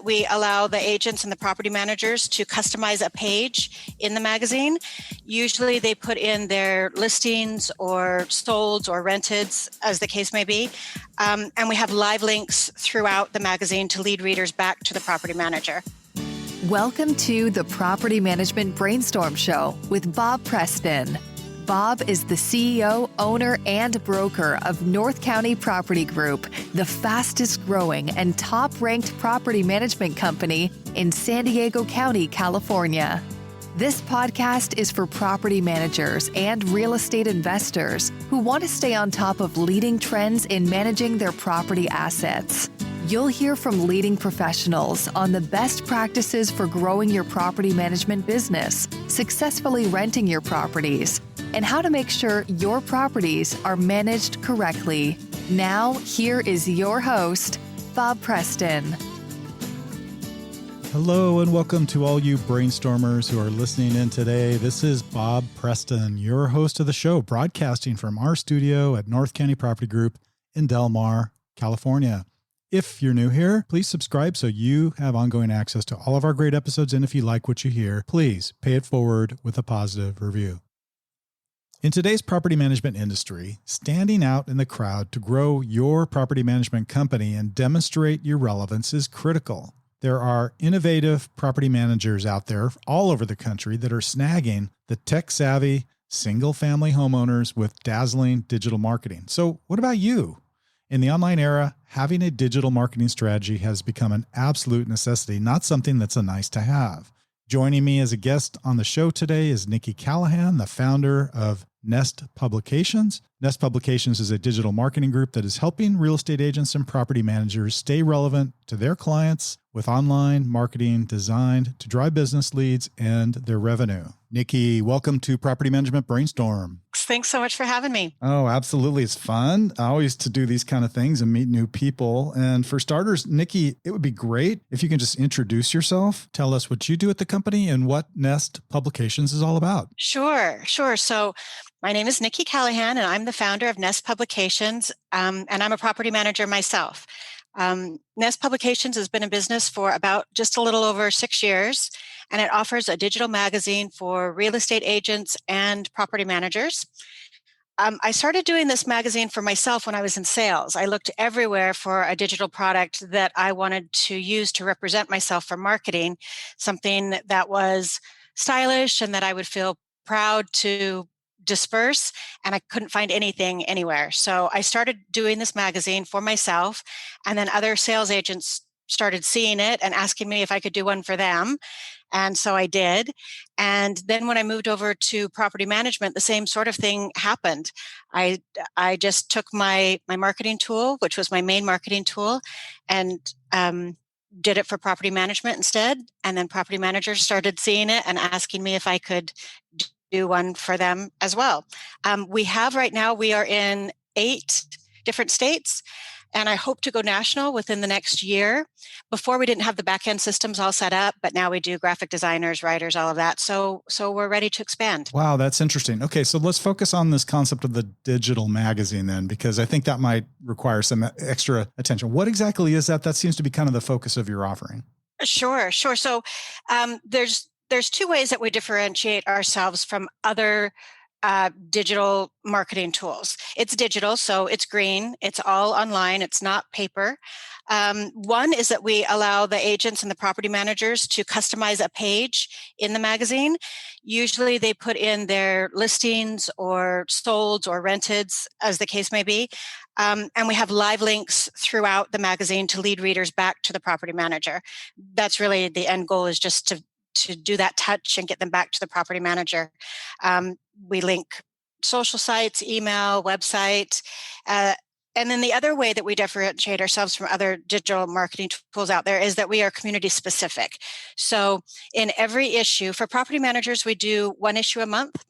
we allow the agents and the property managers to customize a page in the magazine. Usually they put in their listings or solds or renteds, as the case may be. And we have live links throughout the magazine to lead readers back to the property manager. Welcome to the Property Management Brainstorm Show with Bob Preston. Bob is the CEO, owner, and broker of North County Property Group, the fastest growing and top-ranked property management company in San Diego County, California. This podcast is for property managers and real estate investors who want to stay on top of leading trends in managing their property assets. You'll hear from leading professionals on the best practices for growing your property management business, successfully renting your properties, and how to make sure your properties are managed correctly. Now, here is your host, Bob Preston. Hello and welcome to all you brainstormers who are listening in today. This is Bob Preston, your host of the show, broadcasting from our studio at North County Property Group in Del Mar, California. If you're new here, please subscribe so you have ongoing access to all of our great episodes. And if you like what you hear, please pay it forward with a positive review. In today's property management industry, standing out in the crowd to grow your property management company and demonstrate your relevance is critical. There are innovative property managers out there all over the country that are snagging the tech-savvy single-family homeowners with dazzling digital marketing. So what about you? In the online era, having a digital marketing strategy has become an absolute necessity, not something that's a nice to have. Joining me as a guest on the show today is Nicki Callahan, the founder of Nest Publications. Nest Publications is a digital marketing group that is helping real estate agents and property managers stay relevant to their clients with online marketing designed to drive business leads and their revenue. Nicki, welcome to Property Management Brainstorm. Thanks so much for having me. Oh, absolutely. It's fun. I always to do these kind of things and meet new people. And for starters, Nicki, it would be great if you can just introduce yourself, tell us what you do at the company and what Nest Publications is all about. Sure. So my name is Nicki Callahan, and I'm the founder of Nest Publications, and I'm a property manager myself. Nest Publications has been in business for about just a little over 6 years, and it offers a digital magazine for real estate agents and property managers. I started doing this magazine for myself when I was in sales. I looked everywhere for a digital product that I wanted to use to represent myself for marketing, something that was stylish and that I would feel proud to disperse, and I couldn't find anything anywhere. So I started doing this magazine for myself, and then other sales agents started seeing it and asking me if I could do one for them. And so I did. And then when I moved over to property management, the same sort of thing happened. I just took my marketing tool, which was my main marketing tool, and did it for property management instead. And then property managers started seeing it and asking me if I could do one for them as well. We are in 8 different states, and I hope to go national within the next year. Before, we didn't have the back-end systems all set up, but now we do graphic designers, writers, all of that. So we're ready to expand. Wow, that's interesting. Okay, so let's focus on this concept of the digital magazine then, because I think that might require some extra attention. What exactly is that? That seems to be kind of the focus of your offering. Sure. So there's 2 ways that we differentiate ourselves from other digital marketing tools. It's digital, so it's green. It's all online. It's not paper. One is that we allow the agents and the property managers to customize a page in the magazine. Usually they put in their listings or solds or renteds, as the case may be. And we have live links throughout the magazine to lead readers back to the property manager. That's really the end goal, is just to do that touch and get them back to the property manager. We link social sites, email, website. And then the other way that we differentiate ourselves from other digital marketing tools out there is that we are community specific. So in every issue, for property managers, we do 1 issue a month.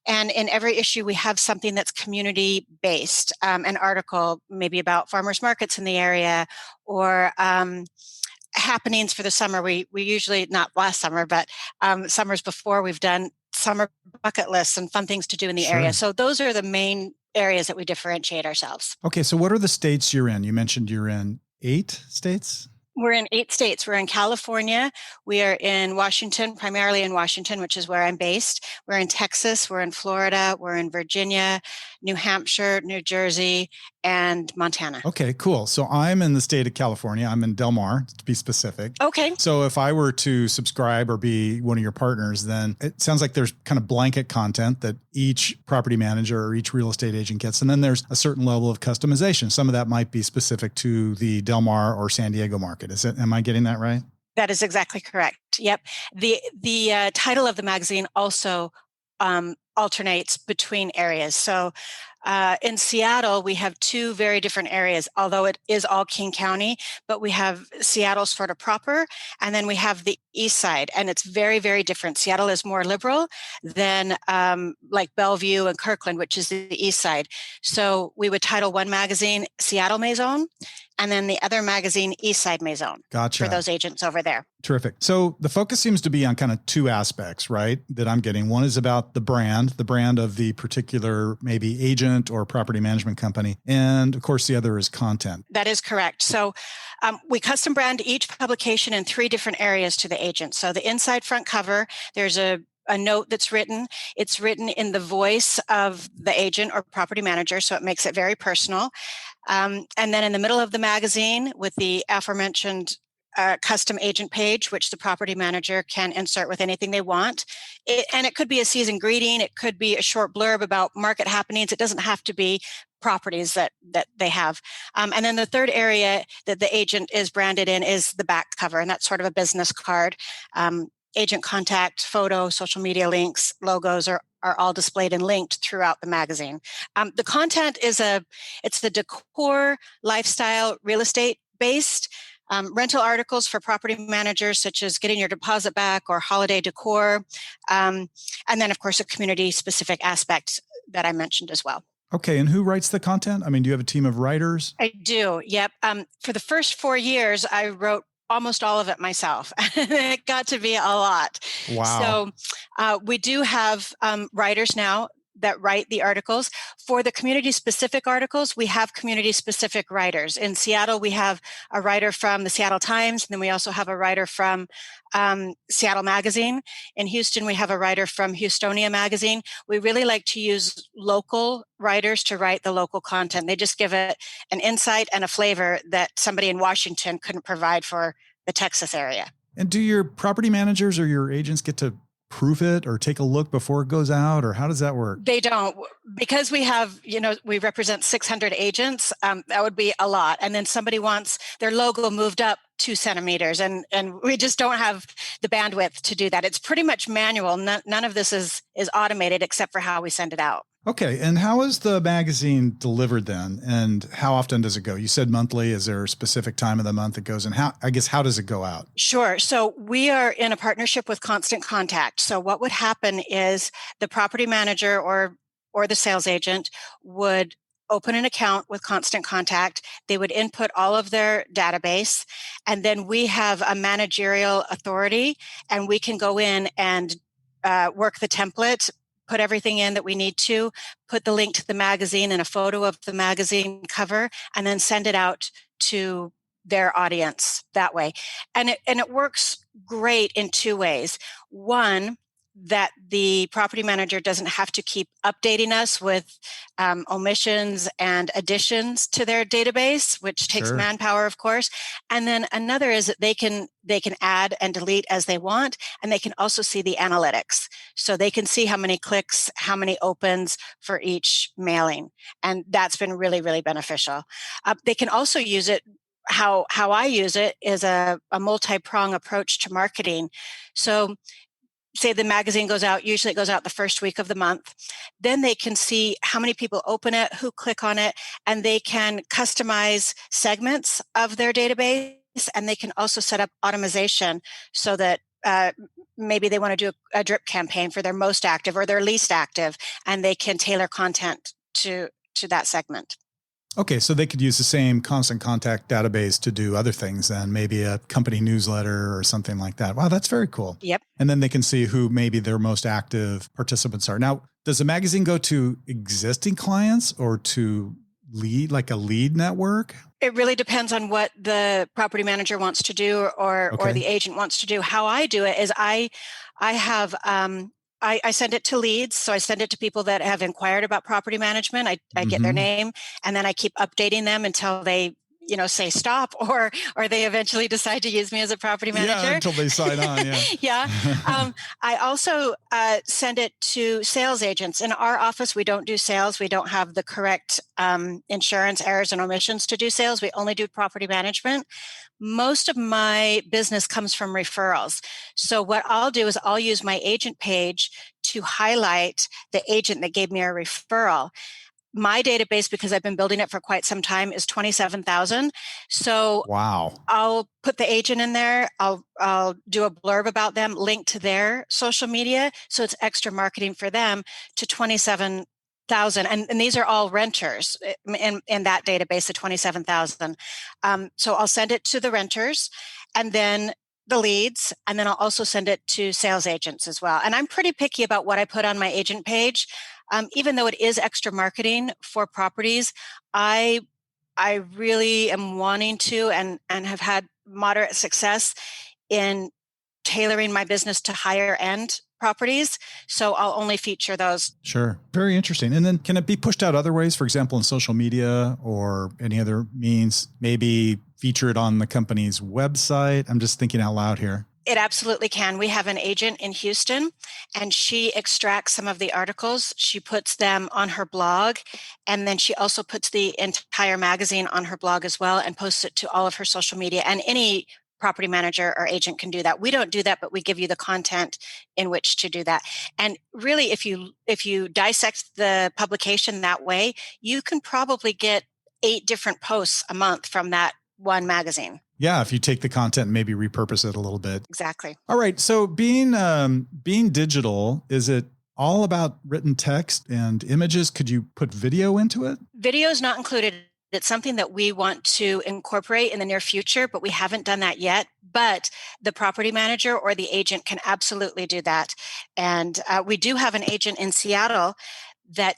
And in every issue, we have something that's community based, an article maybe about farmers markets in the area, or happenings for the summer. We usually, not last summer, but summers before, we've done summer bucket lists and fun things to do in the area. So those are the main areas that we differentiate ourselves. Okay, so what are the states you're in? You mentioned you're in 8 states? We're in 8 states. We're in California. We are in Washington, primarily in Washington, which is where I'm based. We're in Texas. We're in Florida. We're in Virginia, New Hampshire, New Jersey, and Montana. Okay, cool. So I'm in the state of California. I'm in Del Mar, to be specific. Okay. So if I were to subscribe or be one of your partners, then it sounds like there's kind of blanket content that each property manager or each real estate agent gets. And then there's a certain level of customization. Some of that might be specific to the Del Mar or San Diego market. Am I getting that right? That is exactly correct. Yep. The title of the magazine also alternates between areas. So in Seattle, we have 2 very different areas, although it is all King County, but we have Seattle sort of proper, and then we have the east side, and it's very, very different. Seattle is more liberal than like Bellevue and Kirkland, which is the east side. So we would title one magazine Seattle Maison, and then the other magazine East Side Maison. Gotcha. For those agents over there. Terrific. So the focus seems to be on kind of 2 aspects, right? That I'm getting. One is about the brand of the particular maybe agent or property management company. And of course, the other is content. That is correct. So we custom brand each publication in 3 different areas to the agent. So the inside front cover, there's a note that's written. It's written in the voice of the agent or property manager, so it makes it very personal. And then in the middle of the magazine with the aforementioned custom agent page, which the property manager can insert with anything they want. And it could be a season greeting. It could be a short blurb about market happenings. It doesn't have to be properties that they have. And then the third area that the agent is branded in is the back cover. And that's sort of a business card. Agent contact, photo, social media links, logos are all displayed and linked throughout the magazine. The content is it's the decor, lifestyle, real estate based. Rental articles for property managers, such as getting your deposit back or holiday decor. And then, of course, a community-specific aspect that I mentioned as well. Okay. And who writes the content? I mean, do you have a team of writers? I do. Yep. For the first 4 years, I wrote almost all of it myself. It got to be a lot. Wow. So we do have writers now that write the articles. For the community-specific articles, we have community-specific writers. In Seattle, we have a writer from the Seattle Times, and then we also have a writer from Seattle Magazine. In Houston, we have a writer from Houstonia Magazine. We really like to use local writers to write the local content. They just give it an insight and a flavor that somebody in Washington couldn't provide for the Texas area. And do your property managers or your agents get to proof it or take a look before it goes out, or how does that work? They don't, because we have, we represent 600 agents. That would be a lot. And then somebody wants their logo moved up 2 centimeters, and we just don't have the bandwidth to do that. It's pretty much manual. None of this is automated except for how we send it out. Okay. And how is the magazine delivered then? And how often does it go? You said monthly. Is there a specific time of the month it goes? And how does it go out? Sure. So we are in a partnership with Constant Contact. So what would happen is the property manager or the sales agent would open an account with Constant Contact. They would input all of their database, and then we have a managerial authority, and we can go in and work the template, put everything in that we need to, put the link to the magazine and a photo of the magazine cover, and then send it out to their audience that way. And it works great in 2 ways. One, that the property manager doesn't have to keep updating us with omissions and additions to their database, which takes manpower, of course. And then another is that they can add and delete as they want, and they can also see the analytics. So they can see how many clicks, how many opens for each mailing. And that's been really, really beneficial. They can also use it. How I use it is a multi-prong approach to marketing. So say the magazine goes out, usually it goes out the first week of the month. Then they can see how many people open it, who click on it, and they can customize segments of their database. And they can also set up automation so that maybe they want to do a drip campaign for their most active or their least active, and they can tailor content to that segment. Okay, so they could use the same Constant Contact database to do other things than maybe a company newsletter or something like that. Wow, that's very cool. Yep. And then they can see who maybe their most active participants are. Now, does the magazine go to existing clients or to lead, like a lead network? It really depends on what the property manager wants to do or the agent wants to do. How I do it is I have I send it to leads. So I send it to people that have inquired about property management. I get their name, and then I keep updating them until they say stop, or they eventually decide to use me as a property manager. Yeah, until they sign on. Yeah. Yeah. I also send it to sales agents. In our office, we don't do sales. We don't have the correct insurance errors and omissions to do sales. We only do property management. Most of my business comes from referrals. So what I'll do is I'll use my agent page to highlight the agent that gave me a referral. My database, because I've been building it for quite some time, is 27,000. So wow. I'll put the agent in there. I'll do a blurb about them, link to their social media. So it's extra marketing for them to 27,000. And these are all renters in that database of 27,000. So I'll send it to the renters and then the leads, and then I'll also send it to sales agents as well. And I'm pretty picky about what I put on my agent page. Even though it is extra marketing for properties, I really am wanting to and have had moderate success in tailoring my business to higher end properties. So I'll only feature those. Sure. Very interesting. And then can it be pushed out other ways, for example, in social media or any other means, maybe feature it on the company's website? I'm just thinking out loud here. It absolutely can. We have an agent in Houston, and she extracts some of the articles. She puts them on her blog, and then she also puts the entire magazine on her blog as well and posts it to all of her social media. And any property manager or agent can do that. We don't do that, but we give you the content in which to do that. And really, if you dissect the publication that way, you can probably get 8 different posts a month from that one magazine. Yeah, if you take the content and maybe repurpose it a little bit. Exactly. All right. So being digital, is it all about written text and images? Could you put video into it? Video is not included. It's something that we want to incorporate in the near future, but we haven't done that yet. But the property manager or the agent can absolutely do that. And we do have an agent in Seattle that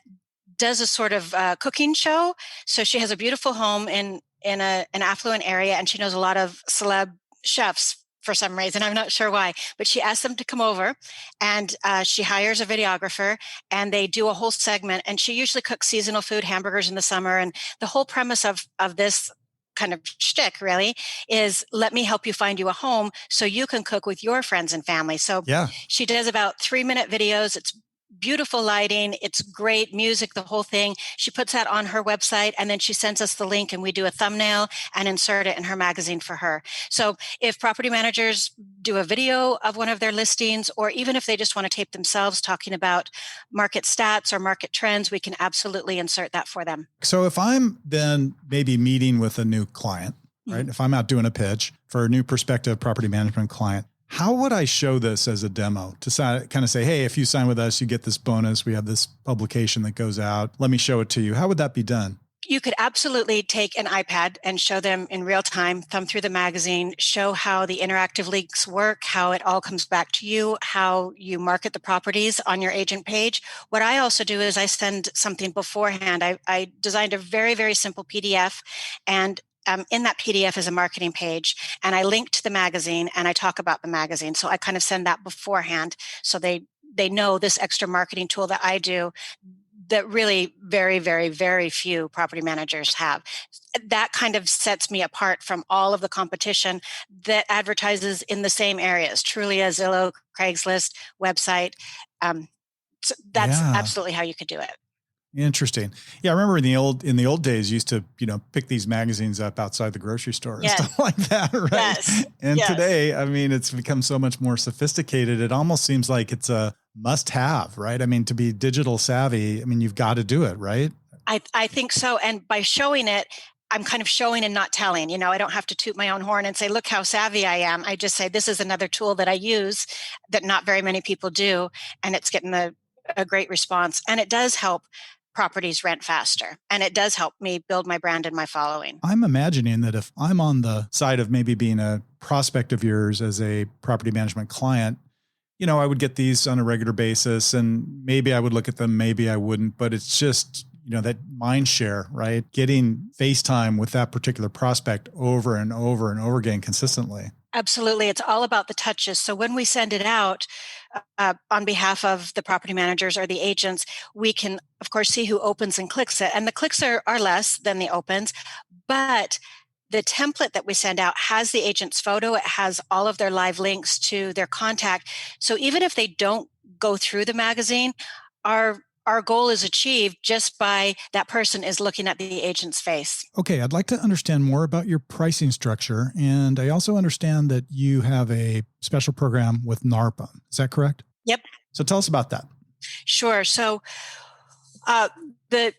does a sort of cooking show. So she has a beautiful home in an affluent area, and she knows a lot of celeb chefs for some reason. I'm not sure why, but she asked them to come over, and she hires a videographer, and they do a whole segment. And she usually cooks seasonal food, hamburgers in the summer. And the whole premise of this kind of shtick really is, let me help you find you a home so you can cook with your friends and family. So she does about 3-minute videos. It's beautiful lighting. It's great music, the whole thing. She puts that on her website, and then she sends us the link, and we do a thumbnail and insert it in her magazine for her. So if property managers do a video of one of their listings, or even if they just want to tape themselves talking about market stats or market trends, we can absolutely insert that for them. So if I'm then maybe meeting with a new client, right? If I'm out doing a pitch for a new prospective property management client, how would I show this as a demo to kind of say, hey, if you sign with us, you get this bonus. We have this publication that goes out. Let me show it to you. How would that be done? You could absolutely take an iPad and show them in real time, thumb through the magazine, show how the interactive links work, how it all comes back to you, how you market the properties on your agent page. What I also do is I send something beforehand. I designed a very, very simple PDF, and in that PDF is a marketing page, and I link to the magazine and I talk about the magazine. So I kind of send that beforehand so they know this extra marketing tool that I do that really very, very, very few property managers have. That kind of sets me apart from all of the competition that advertises in the same areas, Trulia, Zillow, Craigslist, website. So that's absolutely how you could do it. Interesting. Yeah, I remember in the old days, you used to, pick these magazines up outside the grocery store and stuff like that, right? Yes. And today, I mean, it's become so much more sophisticated. It almost seems like it's a must-have, right? I mean, to be digital savvy, I mean, you've got to do it, right? I think so. And by showing it, I'm kind of showing and not telling. I don't have to toot my own horn and say, look how savvy I am. I just say, this is another tool that I use that not very many people do. And it's getting a great response. And it does help properties rent faster. And it does help me build my brand and my following. I'm imagining that if I'm on the side of maybe being a prospect of yours as a property management client, I would get these on a regular basis, and maybe I would look at them, maybe I wouldn't, but it's just, that mind share, right? Getting FaceTime with that particular prospect over and over and over again consistently. Absolutely. It's all about the touches. So when we send it out on behalf of the property managers or the agents, we can, of course, see who opens and clicks it. And the clicks are less than the opens, but the template that we send out has the agent's photo. It has all of their live links to their contact. So even if they don't go through the magazine, our goal is achieved just by that person is looking at the agent's face. Okay, I'd like to understand more about your pricing structure. And I also understand that you have a special program with NARPM. Is that correct? Yep. So tell us about that. Sure. So the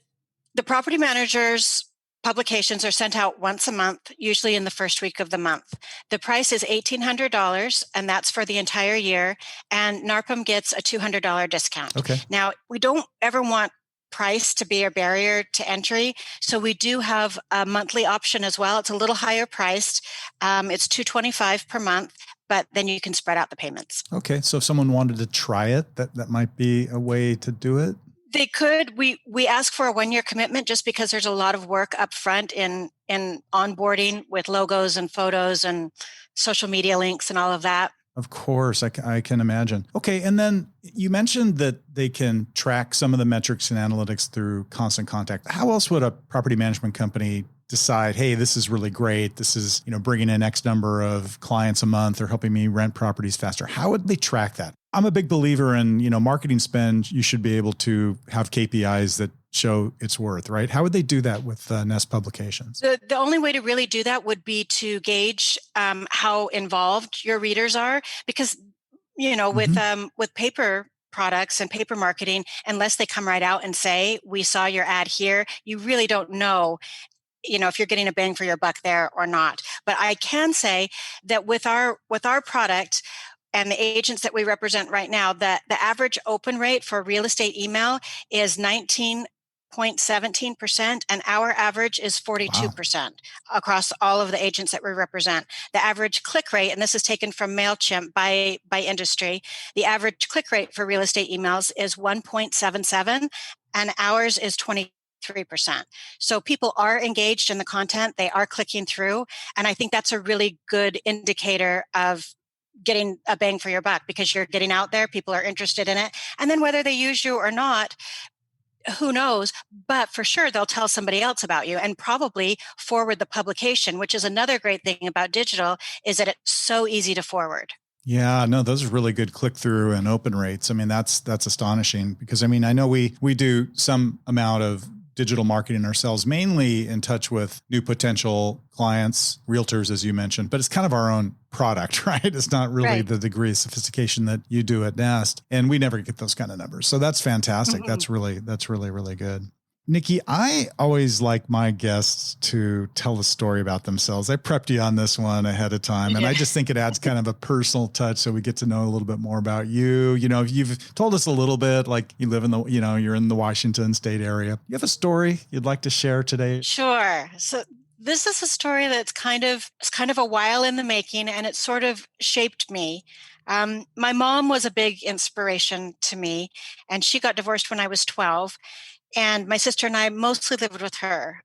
property managers' publications are sent out once a month, usually in the first week of the month. The price is $1,800, and that's for the entire year. And NARPM gets a $200 discount. Okay. Now, we don't ever want price to be a barrier to entry, so we do have a monthly option as well. It's a little higher priced. It's $225 per month, but then you can spread out the payments. Okay. So if someone wanted to try it, that might be a way to do it. They could. We ask for a 1-year commitment just because there's a lot of work up front in onboarding with logos and photos and social media links and all of that. Of course, I can imagine. Okay, and then you mentioned that they can track some of the metrics and analytics through Constant Contact. How else would a property management company decide, hey, this is really great. This is, bringing in X number of clients a month or helping me rent properties faster? How would they track that? I'm a big believer in, marketing spend. You should be able to have KPIs that show its worth, right? How would they do that with Nest Publications? The only way to really do that would be to gauge how involved your readers are, because, with paper products and paper marketing, unless they come right out and say, we saw your ad here, you really don't know if you're getting a bang for your buck there or not. But I can say that with our product and the agents that we represent right now, the average open rate for real estate email is 19.17%, and our average is 42% across all of the agents that we represent. The average click rate, and this is taken from MailChimp by industry, the average click rate for real estate emails is 1.77, and ours is 23%. So people are engaged in the content, they are clicking through, and I think that's a really good indicator of getting a bang for your buck, because you're getting out there, people are interested in it, and then whether they use you or not, who knows, but for sure they'll tell somebody else about you and probably forward the publication, which is another great thing about digital, is that it's so easy to forward. Yeah, no, those are really good click-through and open rates. I mean, that's astonishing, because I know we do some amount of digital marketing ourselves, mainly in touch with new potential clients, realtors, as you mentioned, but it's kind of our own product, right? It's not really the degree of sophistication that you do at Nest, and we never get those kind of numbers. So that's fantastic. Mm-hmm. That's really, really good. Nicki, I always like my guests to tell a story about themselves. I prepped you on this one ahead of time, and I just think it adds kind of a personal touch, so we get to know a little bit more about you. You've told us a little bit, like you live in the, you're in the Washington state area. You have a story you'd like to share today? Sure. So this is a story that's kind of a while in the making, and it sort of shaped me. My mom was a big inspiration to me, and she got divorced when I was 12. And my sister and I mostly lived with her.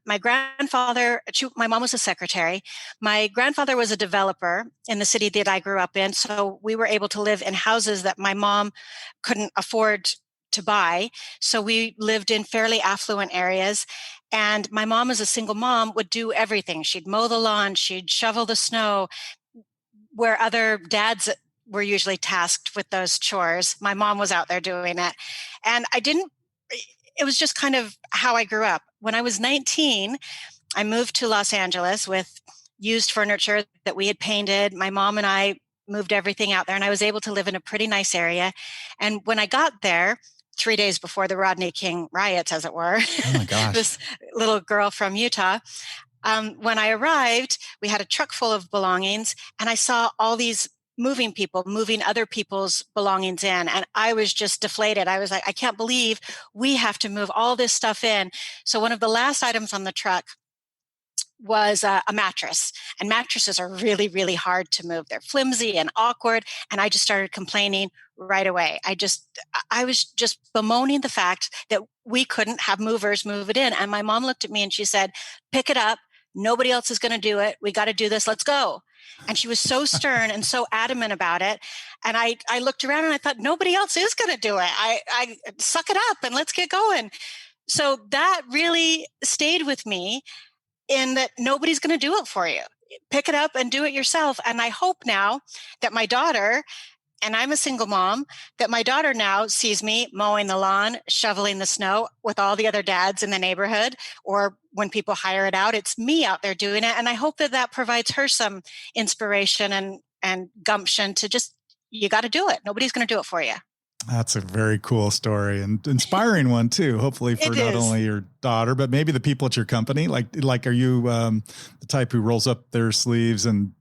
My grandfather, my mom was a secretary. My grandfather was a developer in the city that I grew up in. So we were able to live in houses that my mom couldn't afford to buy. So we lived in fairly affluent areas. And my mom, as a single mom, would do everything. She'd mow the lawn, she'd shovel the snow, where other dads were usually tasked with those chores. My mom was out there doing it. And it was just kind of how I grew up. When I was 19, I moved to Los Angeles with used furniture that we had painted. My mom and I moved everything out there, and I was able to live in a pretty nice area. And when I got there, 3 days before the Rodney King riots, as it were, oh my gosh, this little girl from Utah, when I arrived, we had a truck full of belongings, and I saw all these moving people, moving other people's belongings in. And I was just deflated. I was like, I can't believe we have to move all this stuff in. So one of the last items on the truck was a mattress, and mattresses are really, really hard to move. They're flimsy and awkward. And I just started complaining right away. I was just bemoaning the fact that we couldn't have movers move it in. And my mom looked at me and she said, pick it up. Nobody else is going to do it. We got to do this. Let's go. And she was so stern and so adamant about it. And I looked around and I thought, nobody else is going to do it. I suck it up and let's get going. So that really stayed with me, in that nobody's going to do it for you. Pick it up and do it yourself. And I hope now that my daughter, and I'm a single mom, that my daughter now sees me mowing the lawn, shoveling the snow with all the other dads in the neighborhood, or when people hire it out, it's me out there doing it. And I hope that that provides her some inspiration and gumption to just, you got to do it. Nobody's going to do it for you. That's a very cool story and inspiring one too, hopefully for not only your daughter, but maybe the people at your company. Like, are you the type who rolls up their sleeves and,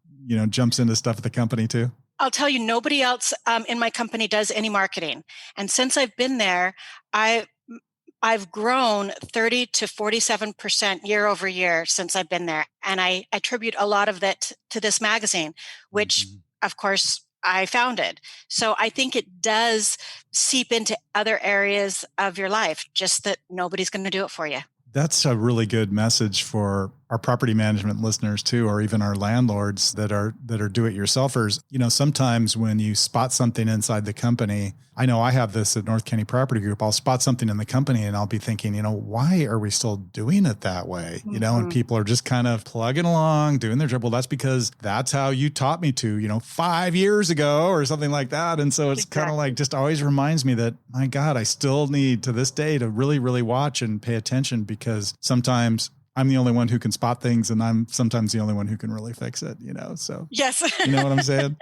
jumps into stuff at the company too? I'll tell you, nobody else in my company does any marketing. And since I've been there, I've grown 30 to 47% year over year since I've been there. And I attribute a lot of that to this magazine, which of course I founded. So I think it does seep into other areas of your life, just that nobody's going to do it for you. That's a really good message for our property management listeners too, or even our landlords that are do-it-yourselfers. Sometimes when you spot something inside the company, I know I have this at North County Property Group, I'll spot something in the company and I'll be thinking, why are we still doing it that way? And people are just kind of plugging along, doing their job. Well, that's because that's how you taught me to, 5 years ago or something like that. And so it's kind of like, just always reminds me that, my God, I still need to this day to really, really watch and pay attention, because sometimes I'm the only one who can spot things, and I'm sometimes the only one who can really fix it, so. Yes. You know what I'm saying?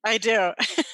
I do.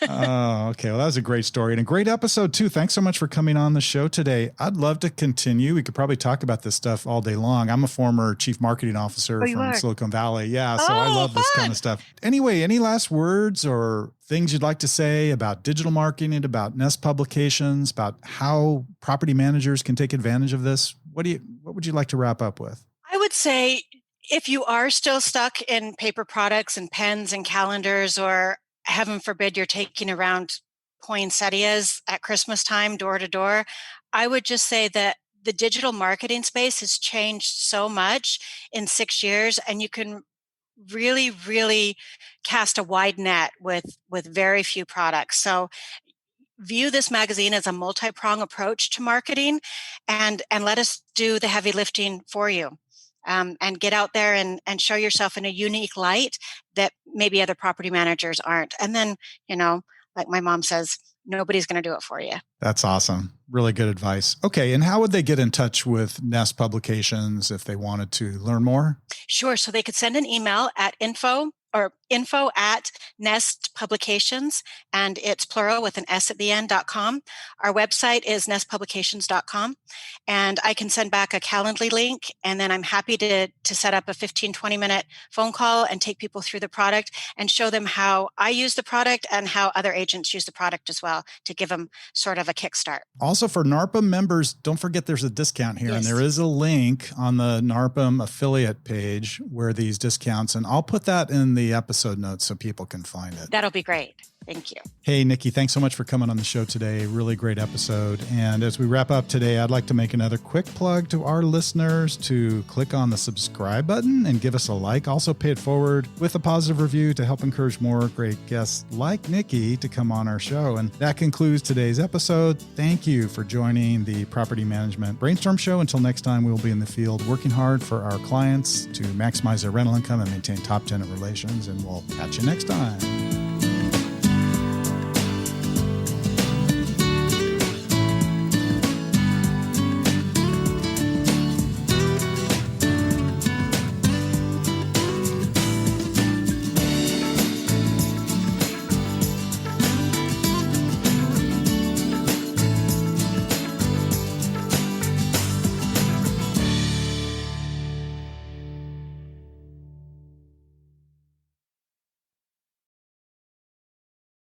Oh, okay. Well, that was a great story and a great episode too. Thanks so much for coming on the show today. I'd love to continue. We could probably talk about this stuff all day long. I'm a former chief marketing officer from Silicon Valley. Yeah. So I love this kind of stuff. Anyway, any last words or things you'd like to say about digital marketing, about Nest Publications, about how property managers can take advantage of this? What would you like to wrap up with? I would say, if you are still stuck in paper products and pens and calendars, or heaven forbid you're taking around poinsettias at Christmas time door to door, I would just say that the digital marketing space has changed so much in 6 years, and you can really, really cast a wide net with very few products. So view this magazine as a multi-prong approach to marketing, and let us do the heavy lifting for you. And get out there and show yourself in a unique light that maybe other property managers aren't. And then, like my mom says, nobody's going to do it for you. That's awesome. Really good advice. Okay. And how would they get in touch with Nest Publications if they wanted to learn more? Sure. So they could send an email at info at Nest Publications, and it's plural with an S at the end.com. Our website is nestpublications.com, and I can send back a Calendly link, and then I'm happy to set up a 15-20 minute phone call and take people through the product and show them how I use the product and how other agents use the product as well, to give them sort of a kickstart. Also, for NARPM members, don't forget there's a discount here. Yes. And there is a link on the NARPM affiliate page where these discounts, and I'll put that in the episode notes so people can find it. That'll be great. Thank you. Hey, Nicki, thanks so much for coming on the show today. Really great episode. And as we wrap up today, I'd like to make another quick plug to our listeners to click on the subscribe button and give us a like. Also, pay it forward with a positive review to help encourage more great guests like Nicki to come on our show. And that concludes today's episode. Thank you for joining the Property Management Brainstorm Show. Until next time, we'll be in the field working hard for our clients to maximize their rental income and maintain top tenant relations. And we'll catch you next time.